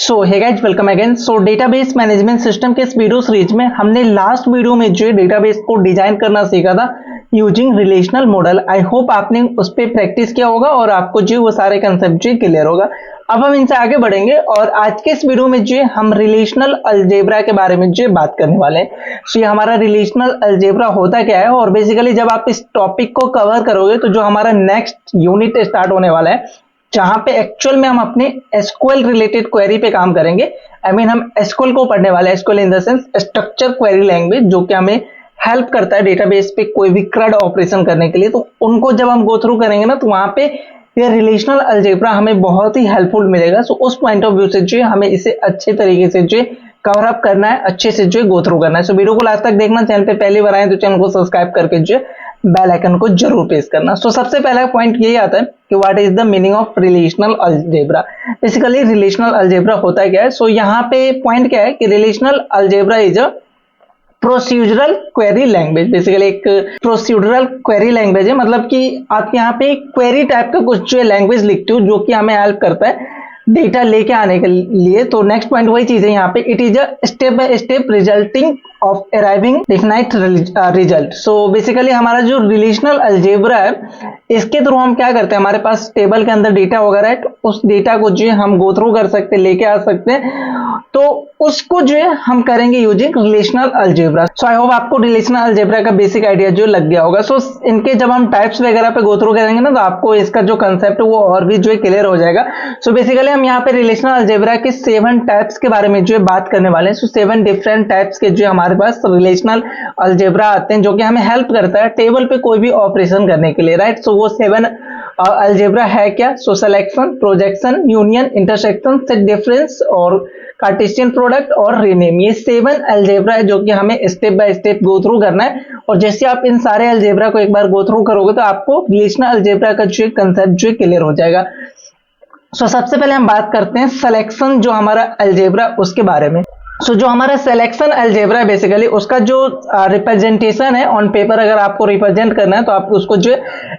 सो hey guys, welcome again. So database management system के इस video series में हमने लास्ट वीडियो में जो डेटाबेस को डिजाइन करना सीखा था using relational model. I hope आपने उस पर प्रैक्टिस किया होगा और आपको जो वो सारे कंसेप्ट जो क्लियर होगा। अब हम इनसे आगे बढ़ेंगे और आज के इस वीडियो में जो हम रिलेशनल अलजेब्रा के बारे में जो बात करने वाले हैं। सो ये हमारा रिलेशनल अलजेब्रा होता क्या है और बेसिकली जब आप इस टॉपिक को कवर करोगे तो जो हमारा नेक्स्ट यूनिट स्टार्ट होने वाला है, जहां पे एक्चुअल में हम अपने एसक्यूएल रिलेटेड क्वेरी पे काम करेंगे। हम एसक्यूएल को पढ़ने वाले हैं। SQL in the sense structure query language, जो कि हमें हेल्प करता है डेटाबेस पे कोई भी क्रड ऑपरेशन करने के लिए। तो उनको जब हम गो थ्रू करेंगे ना, तो वहां पे ये रिलेशनल अलजेब्रा हमें बहुत ही हेल्पफुल मिलेगा। सो उस पॉइंट ऑफ व्यू से जो हमें इसे अच्छे तरीके से जो कवर अप करना है, अच्छे से जो गो थ्रू करना है। सो वीडियो को लास्ट तक देखना। चैनल पे पहली बार आए तो चैनल को सब्सक्राइब करके जो बेल आइकन को जरूर प्रेस करना। सो सबसे पहला पॉइंट यही आता है कि what is the meaning of relational algebra. Basically relational algebra होता क्या है। सो यहाँ पे पॉइंट क्या है कि relational algebra is a procedural query language. Basically एक प्रोसीजरल क्वेरी लैंग्वेज है, मतलब कि आप यहाँ पे क्वेरी टाइप का कुछ जो लैंग्वेज लिखते हो जो कि हमें हेल्प करता है डेटा लेके आने के लिए। तो नेक्स्ट पॉइंट वही चीज है यहाँ पे, it is a step by step resulting of arriving definite result. So basically हमारा जो रिलेशनल अलजेब्रा है, इसके थ्रू हम क्या करते हैं, हमारे पास टेबल के अंदर डेटा होगा, राइट। उस डेटा को जो हम गो थ्रू कर सकते हैं, लेके आ सकते हैं, तो उसको जो है हम करेंगे using relational algebra. So I hope आपको रिलेशनल अलजेब्रा का बेसिक आइडिया जो लग गया होगा। सो इनके जब हम टाइप्स वगैरह पे गो थ्रू करेंगे ना, तो आपको इसका जो कंसेप्ट है वो और भी जो है क्लियर हो जाएगा। सो बेसिकली हम यहाँ पे रिलेशनल अलजेब्रा के 7 टाइप्स के बारे में जो है बात करने वाले हैं। सो 7 डिफरेंट टाइप्स के जो हमारे पास रिलेशनल अलजेब्रा आते हैं, जो कि हमें हेल्प करता है टेबल पे कोई भी ऑपरेशन करने के लिए, राइट। सो वो 7 अलजेब्रा है क्या। So selection, projection, union, intersection, set difference और कार्टेशियन प्रोडक्ट और रीनेम। ये 7 अलजेब्रा है जो कि हमें step by step go through करना है। और जैसे आप इन सारे अलजेब्रा को एक बार गो थ्रू करोगे तो आपको रिलेशनल अलजेब्रा का जो कंसेप्ट जो क्लियर हो जाएगा। सो सबसे पहले हम बात करते हैं सिलेक्शन जो हमारा अलजेब्रा उसके बारे में। सो जो हमारा सिलेक्शन अलजेब्रा है, बेसिकली उसका जो रिप्रेजेंटेशन है ऑन पेपर, अगर आपको रिप्रेजेंट करना है तो आप उसको जो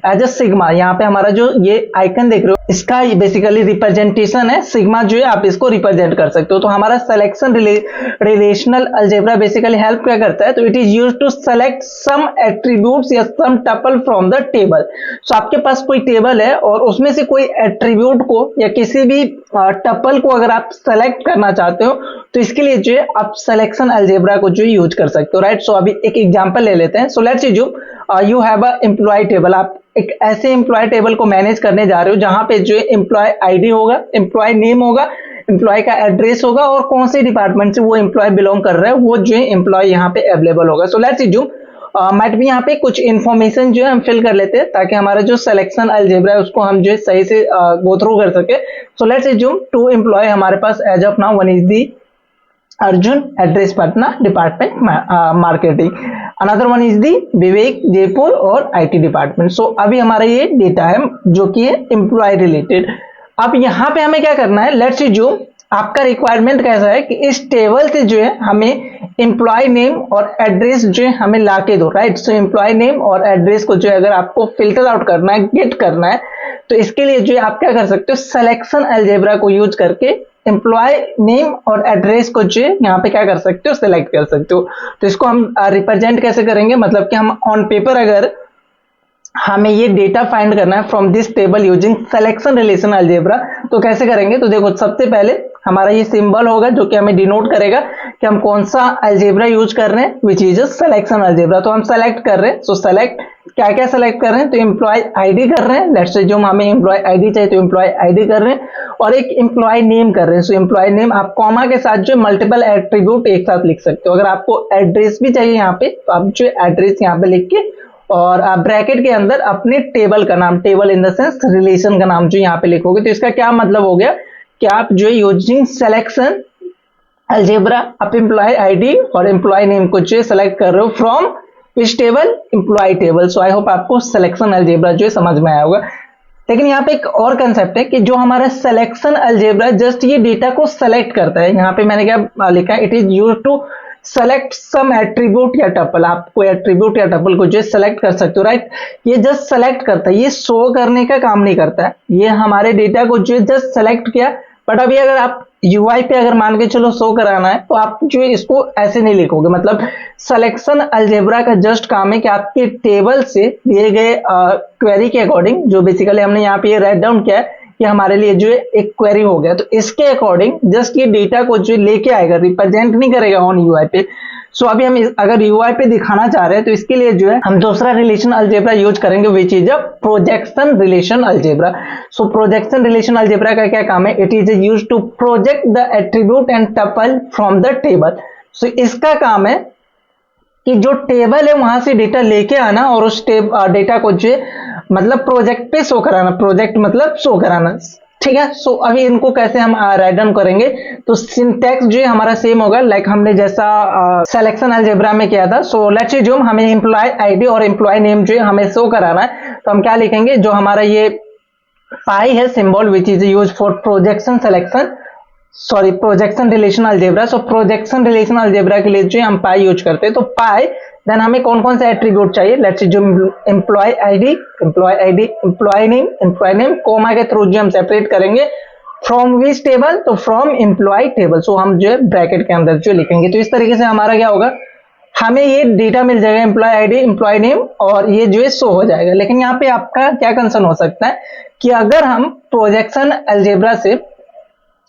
एज अ सिग्मा, यहाँ पे हमारा जो ये आइकन देख रहे हो, इसका बेसिकली रिप्रेजेंटेशन है सिग्मा, जो है आप इसको रिप्रेजेंट कर सकते हो। तो हमारा selection relational algebra basically help क्या करता है, तो it is used to select some attributes या some tuple from the table. So आपके पास कोई टेबल है और उसमें से कोई एट्रीब्यूट को या किसी भी टपल को अगर आप सेलेक्ट करना चाहते हो, तो इसके लिए जो है आप सिलेक्शन अलजेब्रा को जो यूज कर सकते हो, राइट। सो अभी एक एग्जांपल ले लेते हैं। So let's assume you have a employee table. आप एक ऐसे एम्प्लॉय टेबल को मैनेज करने जा रहे हो जहां पे जो है एम्प्लॉय आईडी होगा, एम्प्लॉय नेम होगा, एम्प्लॉय का एड्रेस होगा और कौन से डिपार्टमेंट से वो एम्प्लॉय बिलोंग कर रहा है वो जो है एम्प्लॉय यहाँ पे अवेलेबल होगा। सो लेट्स अज्यूम मैट भी यहाँ पे कुछ इन्फॉर्मेशन जो है हम फिल कर लेते हैं ताकि हमारा जो सिलेक्शन अलजेब्रा है उसको हम जो है सही से गो थ्रू कर सके। सो लेट्स अज्यूम 2 एम्प्लॉय हमारे पास as of now. One is the Arjun, address Patna, department marketing. Another one is the Vivek, Jaipur और आईटी डिपार्टमेंट। सो अभी हमारा ये डेटा है जो कि है एम्प्लॉय रिलेटेड। अब यहाँ पे हमें क्या करना है, लेट्स अज्यूम आपका रिक्वायरमेंट कैसा है कि इस टेबल से जो है हमें एम्प्लॉय नेम और एड्रेस जो है हमें ला के दो, राइट। सो एम्प्लॉय नेम और एड्रेस को जो है अगर आपको फिल्टर आउट करना है, गेट करना है, तो इसके लिए जो है आप क्या कर सकते हो, सिलेक्शन अलजेब्रा को यूज करके एम्प्लॉय नेम और एड्रेस को जो है यहाँ पे क्या कर सकते हो, सिलेक्ट कर सकते हो। तो इसको हम रिप्रेजेंट कैसे करेंगे, मतलब कि हम ऑन पेपर अगर हमें ये डेटा फाइंड करना है from this table using selection relation algebra, तो कैसे करेंगे। तो देखो, सबसे पहले हमारा ये सिंबल होगा जो कि हमें डिनोट करेगा कि हम कौन सा अलजेब्रा यूज कर रहे हैं, विच इज अ सिलेक्शन अलजेब्रा। तो हम सेलेक्ट कर रहे हैं। सो सेलेक्ट क्या क्या सेलेक्ट कर रहे हैं, तो एम्प्लॉय आईडी कर रहे हैं। लेट्स से जो हमें एम्प्लॉय आईडी चाहिए तो एम्प्लॉय आईडी कर रहे हैं और एक एम्प्लॉय नेम कर रहे हैं। सो एम्प्लॉय नेम आप कॉमा के साथ जो मल्टीपल एट्रीब्यूट एक साथ लिख सकते हो। अगर आपको एड्रेस भी चाहिए यहाँ पे, तो आप जो एड्रेस यहाँ पे लिख के और आप ब्रैकेट के अंदर अपने टेबल का नाम, table in the sense relation का नाम जो यहाँ पे लिखोगे। तो इसका क्या मतलब हो गया कि आप जो यूजिंग सिलेक्शन अलजेब्रा आप एम्प्लॉय आईडी और एम्प्लॉय नेम को जो सेलेक्ट कर रहे हो from which table, employee table. So I hope आपको सिलेक्शन अलजेब्रा जो है समझ में आया होगा। लेकिन यहाँ पे एक और कंसेप्ट है कि जो हमारा सिलेक्शन अलजेब्रा जस्ट ये डेटा को सेलेक्ट करता है। यहाँ पे मैंने क्या लिखा है, it is used to select some attribute या टपल। आप कोई एट्रीब्यूट या टपल को जो सेलेक्ट कर सकते हो, राइट। ये जस्ट सेलेक्ट करता है, ये शो करने का काम नहीं करता है। ये हमारे डेटा को जो जस्ट सेलेक्ट किया, बट अभी अगर आप यूआई पे अगर मान के चलो शो कराना है तो आप जो है इसको ऐसे नहीं लिखोगे, मतलब सिलेक्शन अलजेब्रा का जस्ट काम है कि आपके टेबल से दिए गए क्वेरी के अकॉर्डिंग, जो बेसिकली हमने यहाँ पे ये राइट डाउन किया है कि हमारे लिए जो है एक क्वेरी हो गया, तो इसके अकॉर्डिंग जस्ट ये डेटा को जो लेके आएगा, रिप्रेजेंट नहीं करेगा ऑन यूआई पे। सो अभी हम अगर यूआई पे दिखाना चाह रहे हैं तो इसके लिए जो है हम दूसरा रिलेशन अलजेब्रा यूज करेंगे, which is a projection relation algebra. So projection relation algebra का क्या काम है? It is use to project the attribute and tuple from the table. So इसका काम है कि जो टेबल है वहां से डेटा लेके आना और उस डेटा को जो मतलब प्रोजेक्ट पे शो कराना, प्रोजेक्ट मतलब शो कराना, ठीक है। सो अभी इनको कैसे हम राइट डाउन करेंगे, तो सिंटैक्स जो है हमारा सेम होगा लाइक हमने जैसा सिलेक्शन अलजेब्रा में किया था। सो लेट्स अज्यूम हमें एम्प्लॉय आईडी और एम्प्लॉय नेम जो है हमें शो कराना है, तो हम क्या लिखेंगे, जो हमारा ये पाई है symbol which is use for projection selection, sorry projection relation algebra. So projection relation algebra के लिए जो हम पाई यूज करते हैं, तो पाई देन हमें कौन कौन से एट्रीब्यूट चाहिए, लेट्स जो employee ID, employee name comma के थ्रू जो हम सेपरेट करेंगे फ्रॉम विच टेबल, तो फ्रॉम एम्प्लॉय टेबल। सो हम जो है ब्रैकेट के अंदर जो लिखेंगे, तो इस तरीके से हमारा क्या होगा, हमें ये डेटा मिल जाएगा एम्प्लॉय आईडी, एम्प्लॉय नेम, और ये जो है शो हो जाएगा। लेकिन यहाँ पे आपका क्या कंसर्न हो सकता है कि अगर हम प्रोजेक्शन अलजेब्रा से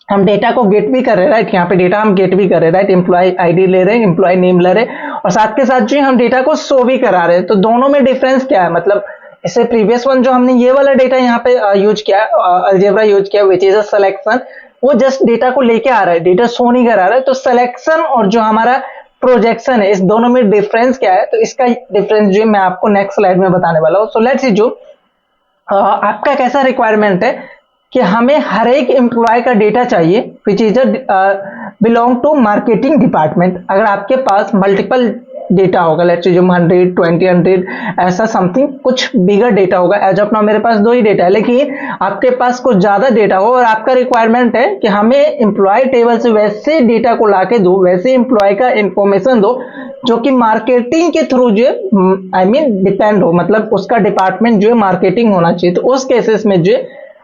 हम डेटा को गेट भी कर रहे हैं, राइट, यहाँ पे डेटा हम गेट भी कर रहे हैं, राइट, एम्प्लॉय आईडी ले रहे हैं, एम्प्लॉय नेम ले रहे हैं, और साथ के साथ जो हम डेटा को शो भी करा रहे हैं, तो दोनों में डिफरेंस क्या है? मतलब इससे प्रीवियस वन जो हमने ये वाला डेटा यहाँ पे यूज किया, अलजेब्रा यूज किया विच इज अ सिलेक्शन, वो जस्ट डेटा को लेके आ रहा है, डेटा शो नहीं करा रहा है। तो सिलेक्शन और जो हमारा प्रोजेक्शन है, इस दोनों में डिफरेंस क्या है, तो इसका डिफरेंस जो मैं आपको नेक्स्ट स्लाइड में बताने वाला हूँ। सो लेट्स सी जो आपका कैसा रिक्वायरमेंट है कि हमें हर एक एम्प्लॉय का डेटा चाहिए which is belong to marketing department. अगर आपके पास मल्टीपल डेटा होगा, लेट्स जो 100, 20, 100 ऐसा समथिंग कुछ बिगर डेटा होगा, एज ऑफ नाउ मेरे पास 2 ही डेटा है, लेकिन आपके पास कुछ ज्यादा डेटा हो और आपका रिक्वायरमेंट है कि हमें एम्प्लॉय टेबल से वैसे डेटा को लाके दो, वैसे एम्प्लॉय का इंफॉर्मेशन दो जो कि मार्केटिंग के थ्रू जो आई मीन डिपेंड हो, मतलब उसका डिपार्टमेंट जो है मार्केटिंग होना चाहिए। तो उस केसेस में जो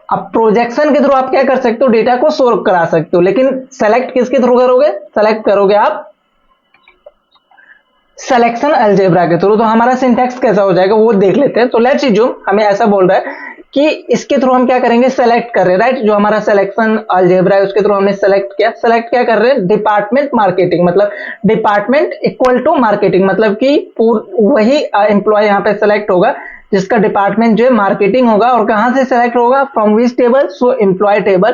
अब प्रोजेक्शन के थ्रू आप क्या कर सकते हो, डेटा को सोर्व करा सकते हो, लेकिन सेलेक्ट किसके थ्रू करोगे, सेलेक्ट करोगे आप सिलेक्शन अलजेब्रा के थ्रू। तो हमारा सिंटैक्स कैसा हो जाएगा वो देख लेते हैं। तो लेट्स जो हमें ऐसा बोल रहा है कि इसके थ्रू हम क्या करेंगे, सेलेक्ट कर रहे हैं, राइट, जो हमारा सिलेक्शन अलजेब्रा है उसके थ्रू हमने सेलेक्ट किया, सेलेक्ट क्या कर रहे हैं, डिपार्टमेंट मार्केटिंग, मतलब डिपार्टमेंट इक्वल टू मार्केटिंग, मतलब कि वही एम्प्लॉय यहाँ पे सेलेक्ट होगा जिसका डिपार्टमेंट जो है मार्केटिंग होगा, और कहां से सेलेक्ट होगा, from which table, so employee table.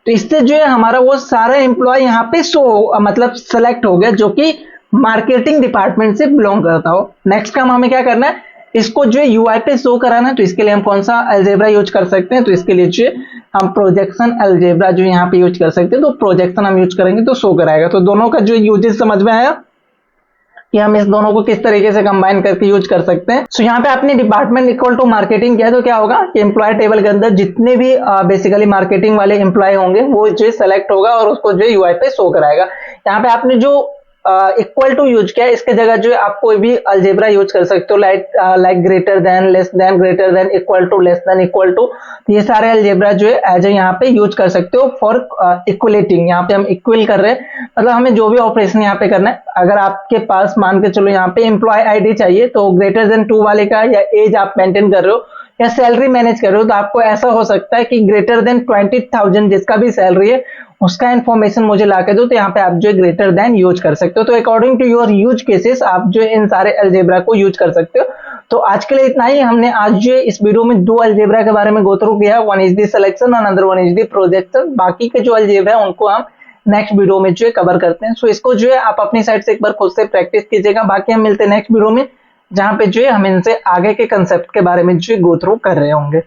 तो इससे जो है हमारा वो सारा एम्प्लॉय यहाँ पे शो मतलब सेलेक्ट हो गया जो कि मार्केटिंग डिपार्टमेंट से बिलोंग करता हो। नेक्स्ट काम हमें क्या करना है, इसको जो है यूआई पे शो कराना है, तो इसके लिए हम कौन सा अलजेब्रा यूज कर सकते हैं, तो इसके लिए जो हम प्रोजेक्शन अलजेब्रा जो यहाँ पे यूज कर सकते हैं, तो प्रोजेक्शन हम यूज करेंगे तो शो कराएगा। तो दोनों का जो यूजेस समझ में आया कि हम इस दोनों को किस तरीके से कंबाइन करके यूज कर सकते हैं। सो यहाँ पे आपने डिपार्टमेंट इक्वल टू मार्केटिंग किया तो क्या होगा कि एम्प्लॉय टेबल के अंदर जितने भी बेसिकली मार्केटिंग वाले एम्प्लॉय होंगे वो जो सेलेक्ट होगा और उसको जो यूआई पे शो कराएगा। यहाँ पे आपने जो इक्वल टू यूज किया, इसके जगह जो आप कोई भी अलजेब्रा यूज कर सकते हो, like greater than, less than, greater than, equal to, less than, equal to. ये सारे अलजेब्रा जो है एज यहाँ पे यूज कर सकते हो फॉर इक्वलेटिंग। यहाँ पे हम इक्वल कर रहे हैं, मतलब हमें जो भी ऑपरेशन यहाँ पे करना है, अगर आपके पास मान के चलो यहाँ पे एम्प्लॉय आईडी चाहिए तो ग्रेटर देन 2 वाले का या एज आप मेंटेन कर रहे हो या सैलरी मैनेज कर रहे हो, तो आपको ऐसा हो सकता है कि ग्रेटर देन 20,000 जिसका भी सैलरी है उसका इंफॉर्मेशन मुझे ला के दो, तो यहाँ पे आप जो ग्रेटर देन यूज कर सकते हो। तो according to your use cases आप जो इन सारे अलजेब्रा को यूज कर सकते हो। तो आज के लिए इतना ही। हमने आज जो इस वीडियो में 2 अलजेब्रा के बारे में गो थ्रू किया, वन इज द सिलेक्शन और another one is the projection. बाकी के जो अलजेब्रा है उनको हम नेक्स्ट वीडियो में जो है कवर करते हैं। सो इसको जो है आप अपनी साइड से एक बार खुद से प्रैक्टिस कीजिएगा। बाकी हम मिलते हैं नेक्स्ट वीडियो में जहां पे जो है हम इनसे आगे के कंसेप्ट के बारे में जो है गो थ्रू कर रहे होंगे।